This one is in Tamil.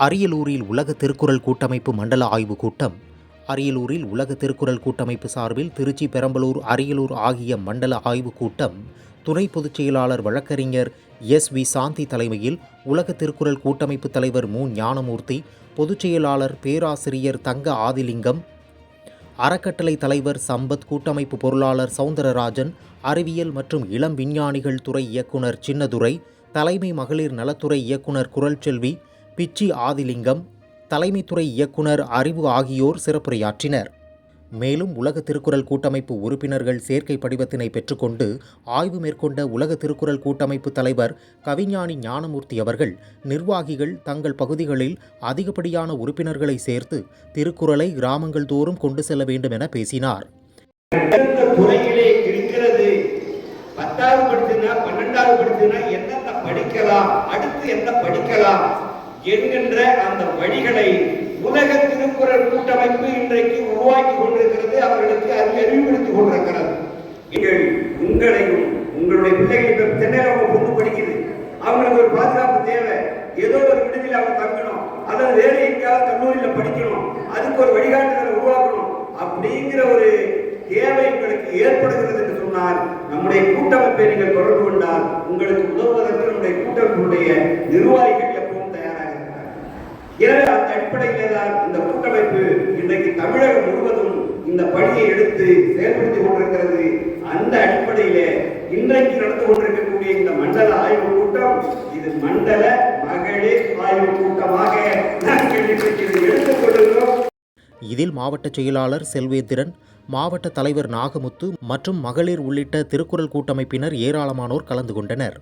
அரியலூரில் உலக திருக்குறள் கூட்டமைப்பு மண்டல ஆய்வுக் கூட்டம். அரியலூரில் உலக திருக்குறள் கூட்டமைப்பு சார்பில் திருச்சி, பெரம்பலூர், அரியலூர் ஆகிய மண்டல ஆய்வுக் கூட்டம் துணை பொதுச் செயலாளர் வழக்கறிஞர் எஸ்.வி. சாந்தி தலைமையில் உலக திருக்குறள் கூட்டமைப்பு தலைவர் மு. ஞானமூர்த்தி, பொதுச் செயலாளர் பேராசிரியர் தங்க ஆதிலிங்கம், அறக்கட்டளை தலைவர் சம்பத், கூட்டமைப்பு பொருளாளர் சவுந்தரராஜன், அறிவியல் மற்றும் இளம் விஞ்ஞானிகள் துறை இயக்குனர் சின்னதுரை, தலைமை மகளிர் நலத்துறை இயக்குனர் குரல்செல்வி, பிச்சி ஆதிலிங்கம், தலைமைத்துறை இயக்குனர் அறிவு ஆகியோர் சிறப்புரையாற்றினர். மேலும் உலக திருக்குறள் கூட்டமைப்பு உறுப்பினர்கள் சேர்க்கை படிவத்தினை பெற்றுக்கொண்டு ஆய்வு மேற்கொண்ட உலக திருக்குறள் கூட்டமைப்பு தலைவர் கவிஞானி ஞானமூர்த்தி அவர்கள், நிர்வாகிகள் தங்கள் பகுதிகளில் அதிகப்படியான உறுப்பினர்களை சேர்த்து திருக்குறளை கிராமங்கள் தோறும் கொண்டு செல்ல வேண்டும் என பேசினார். துறையிலே இருக்கிறது, 10வது படிச்சுனா 12வது படிச்சுனா என்னென்ன படிக்கலாம், அடுத்து என்ன படிக்கலாம் என்கின்ற அந்த வழிகளை உலக திருக்குறள் கூட்டமைப்பு இன்றைக்கு உருவாக்கி கொண்டிருக்கிறது. அவர்களுக்கு அறிவுறுத்திக் கொண்டிருக்கிறது. நீங்கள் உங்களையும் உங்களுடைய பிள்ளைகள் சென்னையில் அவங்க பொண்ணு படிக்குது, அவங்களுக்கு ஒரு பாதுகாப்பு தேவை. ஏதோ ஒரு விடுதியில் அவங்க தங்கணும், அல்லது வேறு எங்கேயாவது கல்லூரியில் படிக்கணும், அதுக்கு ஒரு வழிகாட்டுதலை உருவாக்கணும் அப்படிங்கிற ஒரு தேவை உங்களுக்கு ஏற்படுகிறது என்று சொன்னால் நம்முடைய கூட்டமைப்பை நீங்கள் தொடர்பு கொண்டால் உங்களுக்கு உதவுவதற்கு நம்முடைய கூட்டமைப்புடைய நிர்வாகிகள் எப்பவும் தயாராக இருக்கிறார். எனவே அந்த அடிப்படையிலே தான் இந்த கூட்டமைப்பு இன்றைக்கு தமிழகம் முழுவதும் இந்த பணியை எடுத்து செயல்படுத்திக் கொண்டிருக்கிறது. அந்த அடிப்படையிலே இன்றைக்கு நடந்து கொண்டிருக்கக்கூடிய இந்த மண்டல ஆய்வு கூட்டம் இது மண்டல மகளிர் ஆய்வு கூட்டமாக நாங்கள் எடுத்துக் கொள்கிறோம். இதில் மாவட்ட செயலாளர் செல்வேந்திரன், மாவட்ட தலைவர் நாகமுத்து மற்றும் மகளிர் உள்ளிட்ட திருக்குறள் கூட்டமைப்பினர் ஏராளமானோர் கலந்து கொண்டனர்.